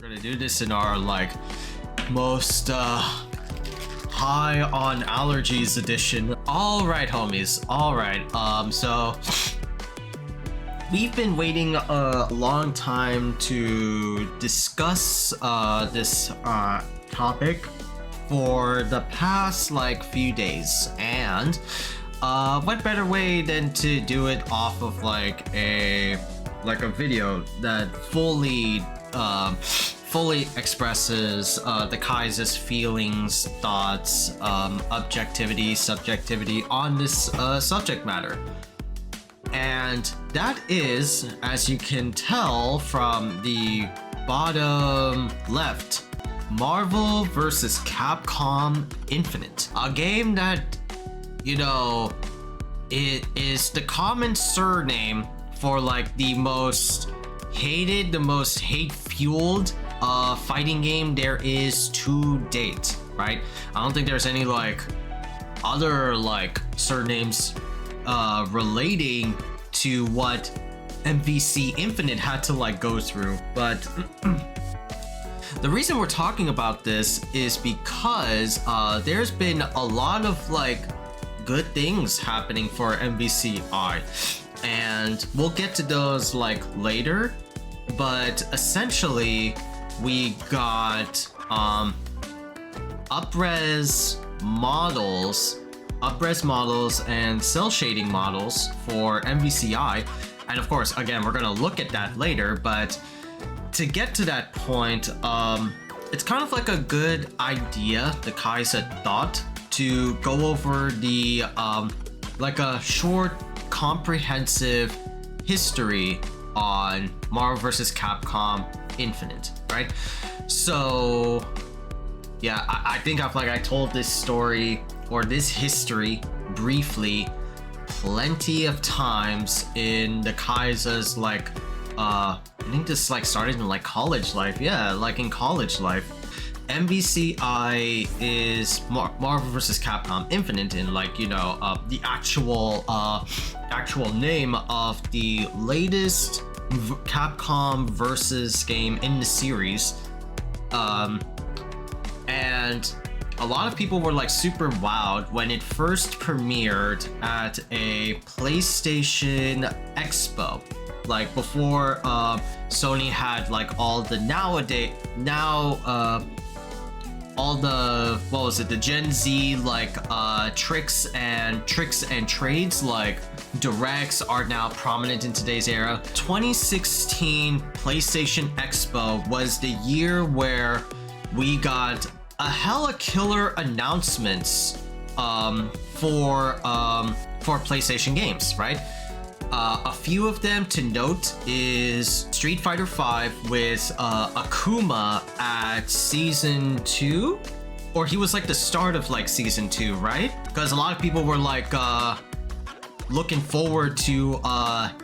gonna do this in our like most high on allergies edition. All right, homies. All right. So we've been waiting a long time to discuss this topic for the past like few days, and what better way than to do it off of like a video that fully expresses the Khaiza's feelings, thoughts, objectivity, subjectivity on this subject matter. And that is, as you can tell from the bottom left, Marvel vs. Capcom Infinite. A game that, you know, it is the common surname for like the most hated, the most hate-fueled fighting game there is to date, right? I don't think there's any like other like surnames relating to what MVC Infinite had to like go through. But the reason we're talking about this is because there's been a lot of like good things happening for MVCI, and we'll get to those like later. But essentially we got up-res models and cell shading models for MVCI, and of course again we're gonna look at that later. But to get to that point, it's kind of like a good idea, the Khaiza thought, to go over the like a short comprehensive history on Marvel vs. Capcom Infinite, right? So yeah, I think I told this story or this history briefly plenty of times in the Khaiza's like I think this like started in like college life. Yeah, like in college life. MVCI is Marvel vs. Capcom Infinite, and like, you know, the actual name of the latest Capcom versus game in the series. And a lot of people were like super wowed when it first premiered at a PlayStation Expo, like before Sony had like all the all the, what was it, the Gen Z like tricks and trades like directs are now prominent in today's era. 2016 PlayStation Expo was the year where we got a hella killer announcements for PlayStation games, right? A few of them to note is Street Fighter V with Akuma at Season 2? Or he was like the start of like Season 2, right? Because a lot of people were like looking forward to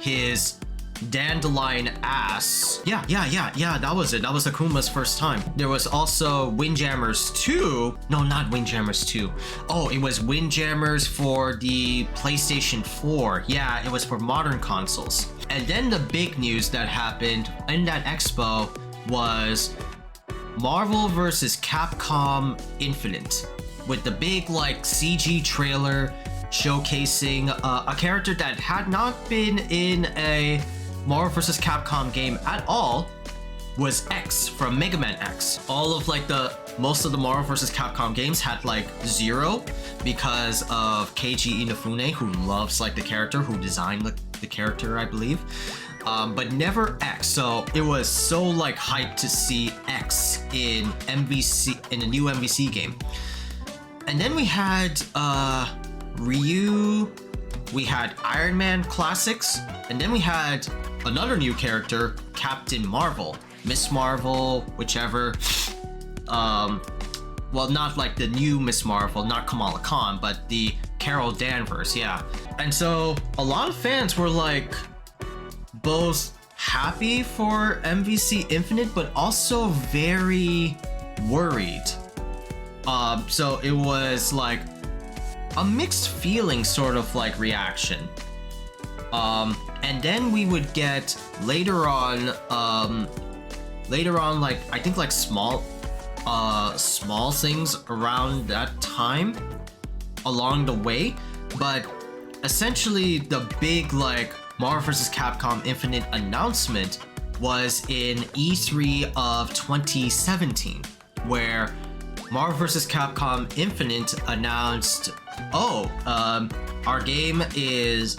his dandelion ass. Yeah, that was it. That was Akuma's first time. There was also Windjammers 2. No, not Windjammers 2. Oh, it was Windjammers for the PlayStation 4. Yeah, it was for modern consoles. And then the big news that happened in that expo was Marvel vs. Capcom Infinite, with the big like CG trailer showcasing a character that had not been in a Marvel vs. Capcom game at all, was X from Mega Man X. All of like most of the Marvel vs. Capcom games had like Zero because of Keiji Inafune, who loves like the character, who designed the character, I believe, but never X. So it was so like hyped to see X in MVC, in a new MVC game. And then we had Ryu, we had Iron Man Classics, and then we had another new character, Captain Marvel, Miss Marvel, whichever. Well, not like the new Miss Marvel, not Kamala Khan, but the Carol Danvers, yeah. And so a lot of fans were like both happy for MVC Infinite, but also very worried. So it was like a mixed feeling sort of like reaction. And then we would get later on later on, like I think like small things around that time along the way, but essentially the big like Marvel vs. Capcom Infinite announcement was in E3 of 2017, where Marvel vs. Capcom Infinite announced, our game is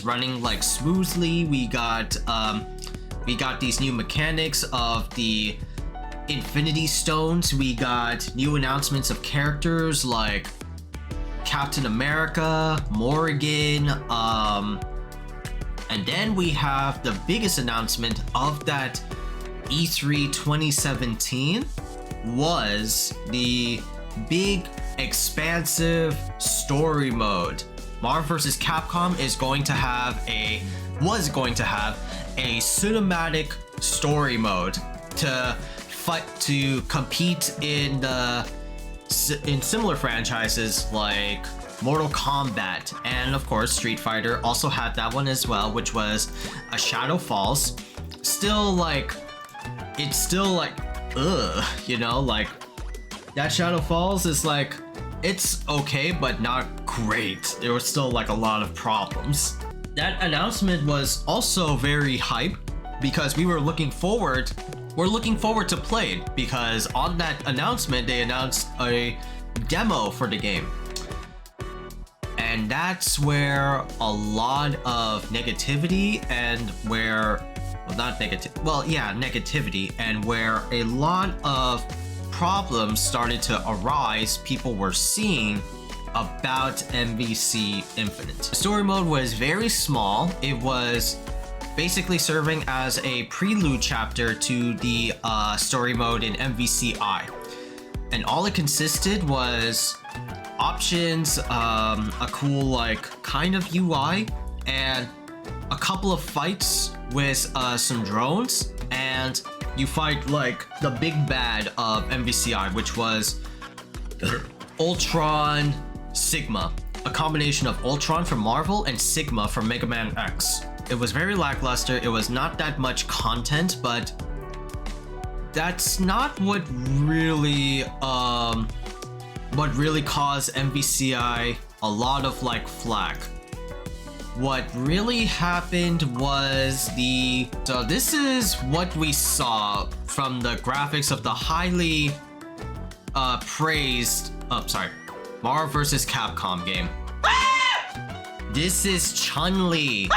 running like smoothly. We got these new mechanics of the Infinity Stones. We got new announcements of characters like Captain America, Morrigan, and then we have the biggest announcement of that E3 2017 was the big expansive story mode. Marvel vs. Capcom was going to have a cinematic story mode to compete in similar franchises like Mortal Kombat, and of course Street Fighter also had that one as well, which was a Shadow Falls. It's still like like that Shadow Falls is like, it's okay but not great. There was still like a lot of problems. That announcement was also very hype because we're looking forward to play it, because on that announcement they announced a demo for the game. And that's where a lot of negativity negativity and where a lot of problems started to arise. People were seeing about MVC Infinite. The story mode was very small. It was basically serving as a prelude chapter to the story mode in MVCI. And all it consisted was options, a cool like kind of UI, and a couple of fights with some drones, and you fight like the big bad of MVCI, which was Ultron Sigma, a combination of Ultron from Marvel and Sigma from Mega Man X. It was very lackluster. It was not that much content, but that's not what really caused MVCI a lot of like flack. What really happened was so this is what we saw from the graphics of the highly praised Marvel vs. Capcom game. This is Chun-Li,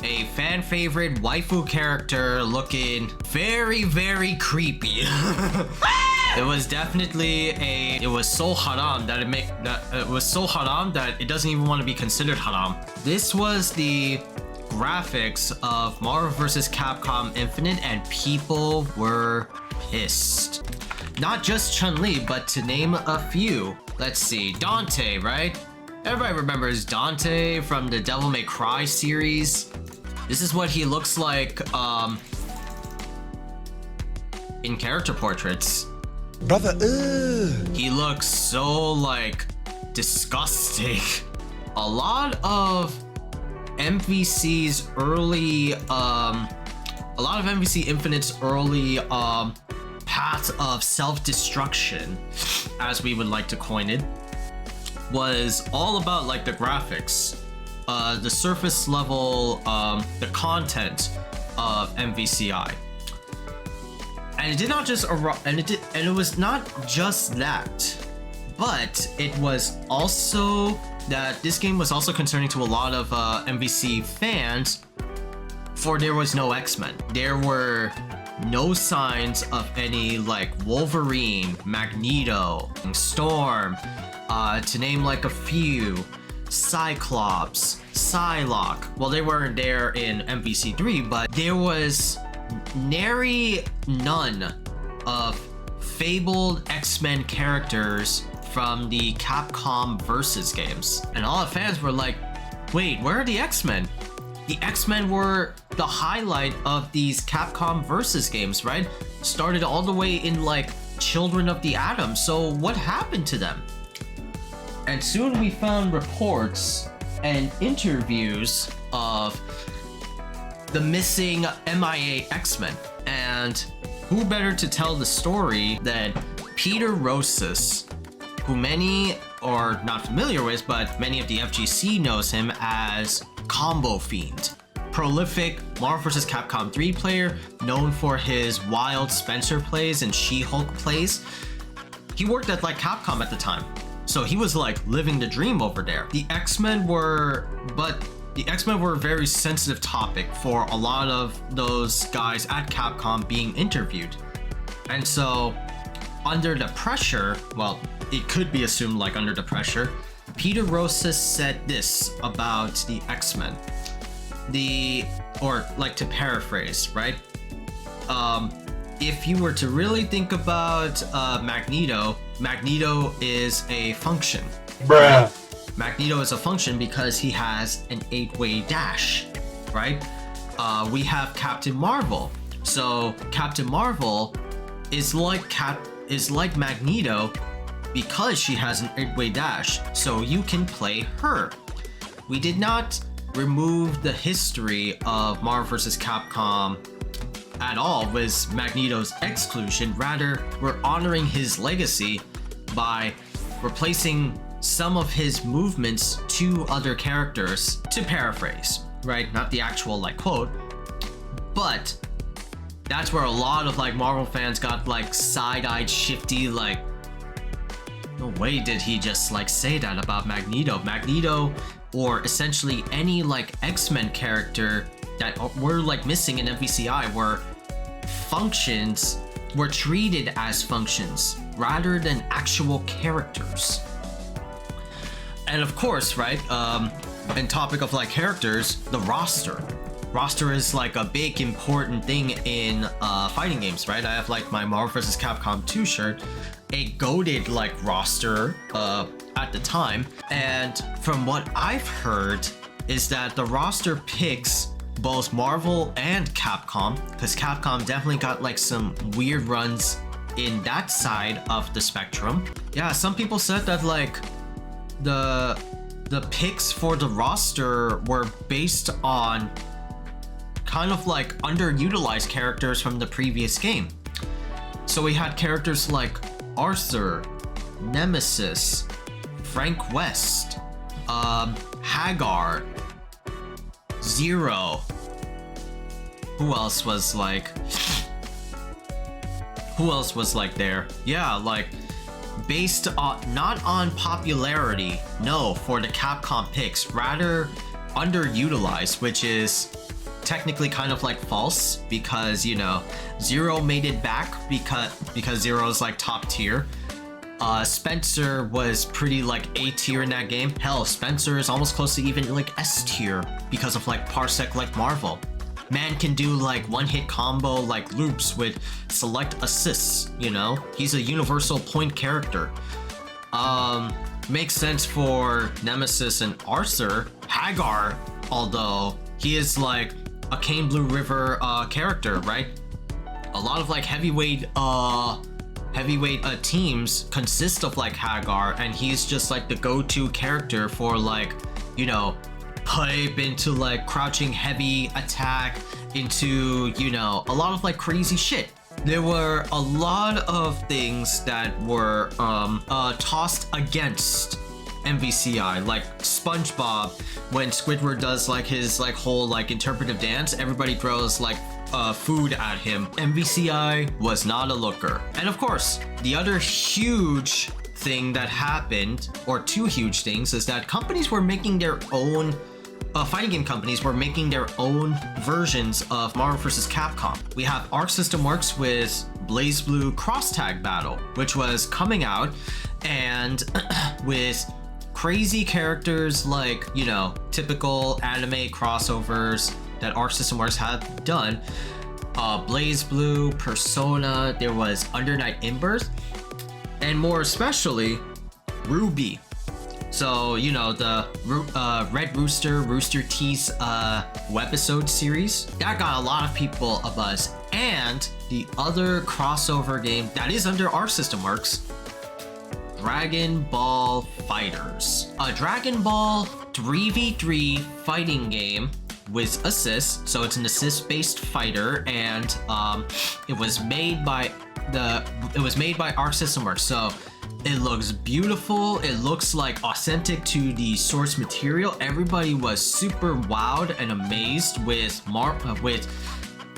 a fan favorite waifu character looking very, very creepy. It was definitely it was so haram that it doesn't even want to be considered haram. This was the graphics of Marvel vs. Capcom Infinite, and people were pissed. Not just Chun-Li, but to name a few. Let's see, Dante, right? Everybody remembers Dante from the Devil May Cry series. This is what he looks like in character portraits. Brother, he looks so like disgusting. A lot of MVC Infinite's early path of self-destruction, as we would like to coin it, was all about like the graphics, the surface level, the content of MVCI. And it did not just it was not just that, but it was also that this game was also concerning to a lot of MVC fans, for there was no X-Men. There were no signs of any like Wolverine, Magneto, Storm, to name like a few, Cyclops, Psylocke. Well, they weren't there in MVC3, but there was nary none of fabled X-Men characters from the Capcom Versus games. And all the fans were like, wait, where are the X-Men? The X-Men were the highlight of these Capcom Versus games, right? Started all the way in like Children of the Atom, so what happened to them? And soon we found reports and interviews of the missing MIA X-Men. And who better to tell the story than Peter Rosas, who many are not familiar with, but many of the FGC knows him as Combo Fiend. Prolific Marvel vs. Capcom 3 player, known for his wild Spencer plays and She-Hulk plays. He worked at like Capcom at the time, so he was like living the dream over there. The X-Men were a very sensitive topic for a lot of those guys at Capcom being interviewed. And so under the pressure, well, it could be assumed like under the pressure, Peter Rosas said this about the X-Men. Or like to paraphrase, right? If you were to really think about Magneto is a function. Bruh. Right? Magneto is a function because he has an 8-way dash, right? We have Captain Marvel. So Captain Marvel is like Magneto because she has an 8-way dash. So you can play her. We did not remove the history of Marvel vs. Capcom at all with Magneto's exclusion. Rather, we're honoring his legacy by replacing some of his movements to other characters, to paraphrase, right? Not the actual like quote, but that's where a lot of like Marvel fans got like side-eyed shifty, like, no way did he just like say that about Magneto, or essentially any like X-Men character that were like missing in MVCI were treated as functions rather than actual characters. And of course, right, in topic of like characters, the roster is like a big important thing in fighting games, right? I have like my Marvel vs. Capcom 2 shirt, a goated like roster at the time, and from what I've heard is that the roster picks both Marvel and Capcom, because Capcom definitely got like some weird runs in that side of the spectrum. Yeah, some people said that like the picks for the roster were based on kind of like underutilized characters from the previous game. So we had characters like Arthur, Nemesis, Frank West, Hagar, Zero. Who else was like there? Yeah, like based on not on popularity, no, for the Capcom picks, rather underutilized, which is technically kind of like false, because you know Zero made it back because Zero's like top tier. Spencer was pretty like A tier in that game. Hell, Spencer is almost close to even like S tier because of like Parsec like Marvel. Man can do like one-hit combo like loops with select assists, you know? He's a universal point character. Makes sense for Nemesis and Arthur. Hagar, although he is like a Cane Blue River character, right? A lot of like heavyweight teams consist of like Hagar, and he's just like the go-to character for like, you know, pipe into like crouching heavy attack into, you know, a lot of like crazy shit. There were a lot of things that were tossed against MVCI, like SpongeBob, when Squidward does like his like whole like interpretive dance, everybody throws like food at him. MVCI was not a looker. And of course, the other huge thing that happened, or two huge things, is that companies were making their own fighting game companies were making their own versions of Marvel vs. Capcom. We have Arc System Works with BlazBlue Cross Tag Battle, which was coming out, and with crazy characters like, you know, typical anime crossovers that Arc System Works had done. BlazBlue, Persona, there was Under Night In-Birth, and more especially, Ruby. So, you know, the Red Rooster, Rooster Teeth's webisode series, that got a lot of people a buzz. And the other crossover game that is under Arc System Works, Dragon Ball FighterZ. A Dragon Ball 3v3 fighting game with assists, so it's an assist-based fighter, and it was made by Arc System Works. So it looks beautiful. It looks like authentic to the source material. Everybody was super wowed and amazed with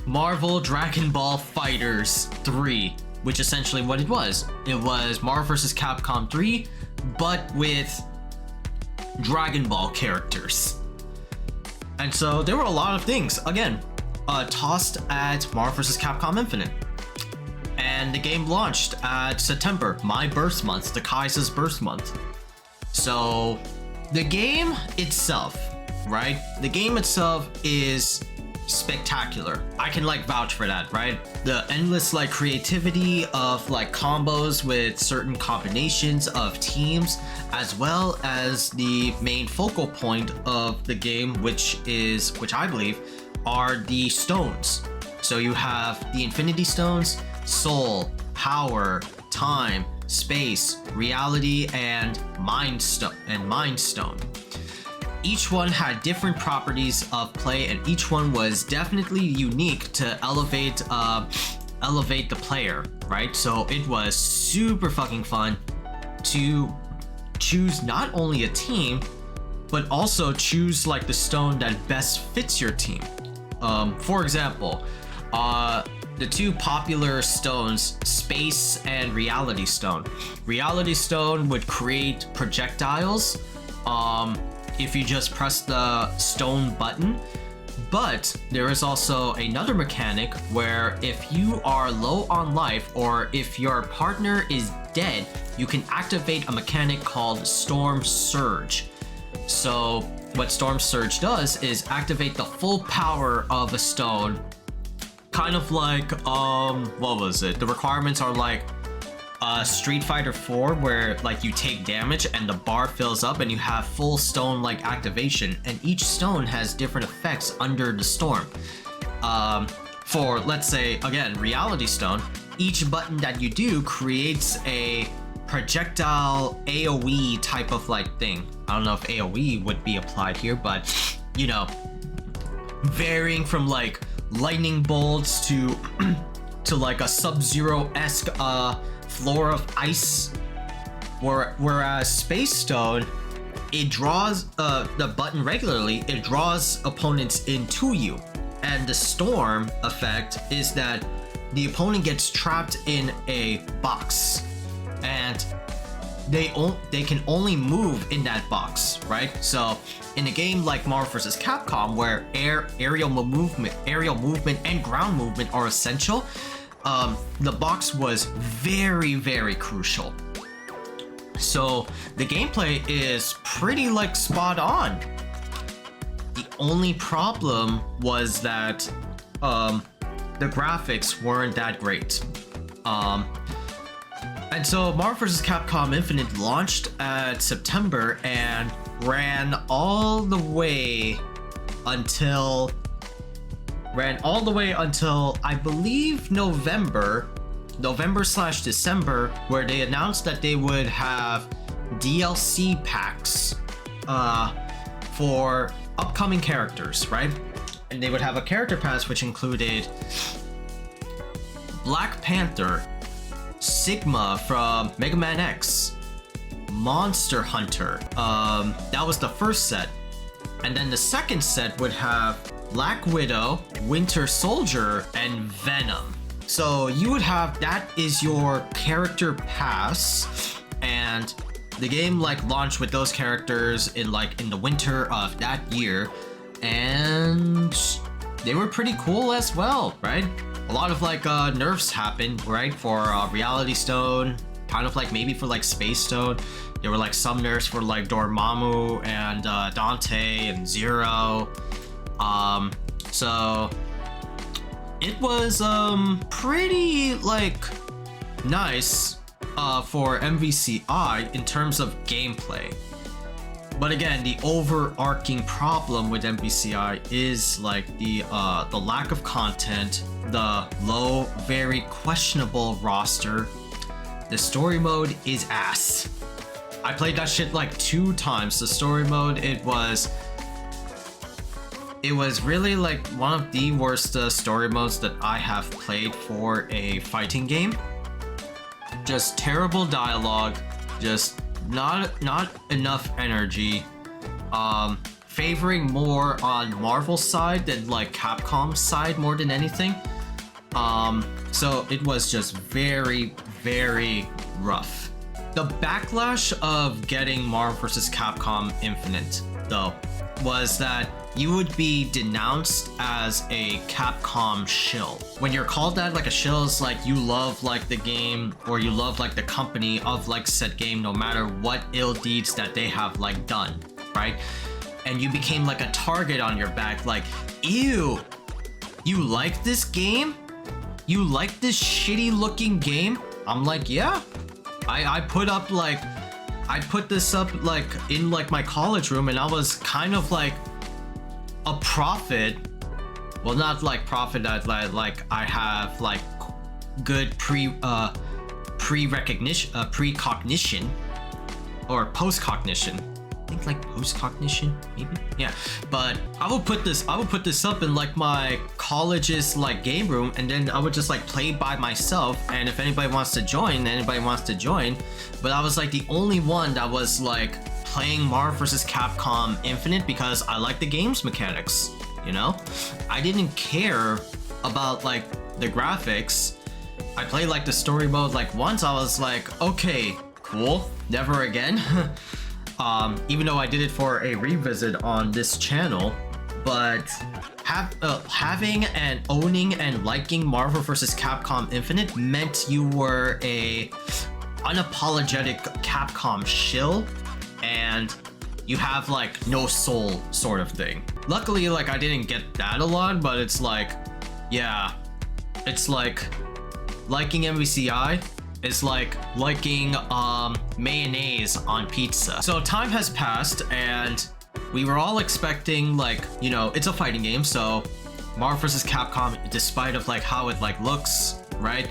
Marvel Dragon Ball Fighters 3, which essentially what it was. It was Marvel vs. Capcom 3, but with Dragon Ball characters. And so there were a lot of things, again, tossed at Marvel vs. Capcom Infinite. And the game launched at September, my birth month, the Khaiza's birth month. So the game itself, right? The game itself is spectacular. I can like vouch for that, right? The endless like creativity of like combos with certain combinations of teams, as well as the main focal point of the game, which I believe are the stones. So you have the Infinity Stones, Soul, Power, Time, Space, Reality, and Mind Stone. Each one had different properties of play, and each one was definitely unique to elevate the player, right? So it was super fucking fun to choose not only a team, but also choose like the stone that best fits your team. For example, the two popular stones, Space and Reality Stone. Reality Stone would create projectiles if you just press the stone button, but there is also another mechanic where if you are low on life or if your partner is dead, you can activate a mechanic called Storm Surge. So what Storm Surge does is activate the full power of a stone, kind of like what was it? The requirements are like Street Fighter 4, where like you take damage and the bar fills up and you have full stone like activation, and each stone has different effects under the storm. For let's say again Reality Stone, each button that you do creates a projectile AoE type of like thing. I don't know if AoE would be applied here, but you know, varying from like lightning bolts to to like a Sub-Zero-esque floor of ice, whereas Space Stone, it draws the button regularly, it draws opponents into you, and the storm effect is that the opponent gets trapped in a box and they can only move in that box, right? So in a game like Marvel vs. Capcom, where aerial movement and ground movement are essential, the box was very, very crucial. So the gameplay is pretty like spot on. The only problem was that the graphics weren't that great. And so Marvel vs. Capcom Infinite launched at September and ran all the way until I believe November/December, where they announced that they would have DLC packs for upcoming characters, right? And they would have a character pass which included Black Panther, Sigma from Mega Man X, Monster Hunter. That was the first set. And then the second set would have Black Widow, Winter Soldier, and Venom. So you would have, that is your character pass, and the game like launched with those characters in the winter of that year, and they were pretty cool as well, right? A lot of like nerfs happened, right, for Reality Stone, kind of like maybe for like Space Stone. There were like some nerfs for like Dormammu and Dante and Zero. So it was pretty like nice for MVCI in terms of gameplay. But again, the overarching problem with MVCI is like the lack of content, the low, very questionable roster. The story mode is ass. I played that shit like 2 times. The story mode, it was it was really like one of the worst story modes that I have played for a fighting game. Just terrible dialogue, just not enough energy, favoring more on Marvel's side than like Capcom's side more than anything. So it was just very, very rough. The backlash of getting Marvel vs. Capcom Infinite, though, was that you would be denounced as a Capcom shill. When you're called that, like a shill is like you love like the game or you love like the company of like said game no matter what ill deeds that they have like done, right? And you became like a target on your back, like, ew, you like this game? You like this shitty looking game? I'm like, yeah. I put this up like in like my college room, and I was kind of like a prophet. Well, not like prophet that like I have like good precognition or post-cognition. I think like post-cognition, maybe. Yeah, but I would put this up in like my college's like game room, and then I would just like play by myself, and if anybody wants to join, but I was like the only one that was like playing Marvel vs. Capcom Infinite because I like the game's mechanics, you know? I didn't care about like the graphics. I played like the story mode like once. I was like, okay, cool, never again. Even though I did it for a revisit on this channel, but having and owning and liking Marvel vs. Capcom Infinite meant you were a unapologetic Capcom shill, and you have like no soul sort of thing. Luckily, like I didn't get that a lot, but it's like, yeah, it's like liking MVCI is like liking mayonnaise on pizza. So time has passed, and we were all expecting like, you know, it's a fighting game, so Marvel vs. Capcom, despite of like how it like looks, right,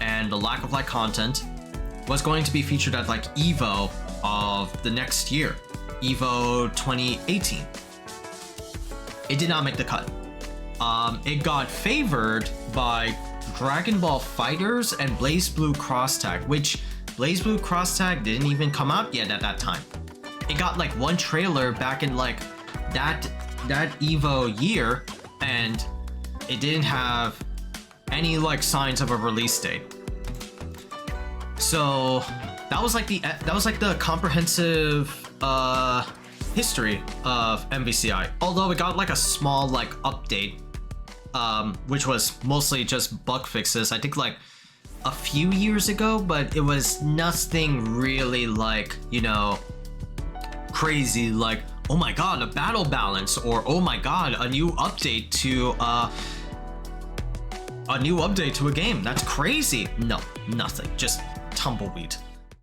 and the lack of like content, was going to be featured at like EVO of the next year, EVO 2018. It did not make the cut. It got favored by Dragon Ball Fighters and BlazBlue Cross Tag, which BlazBlue Cross Tag didn't even come out yet at that time. It got like one trailer back in like that EVO year, and it didn't have any like signs of a release date. So that was like the comprehensive history of MVCI. Although it got like a small like update, which was mostly just bug fixes, I think like a few years ago, but it was nothing really like, you know, crazy like, oh my god, a battle balance, or oh my god, a new update to a game. That's crazy. No, nothing. Just tumbleweed.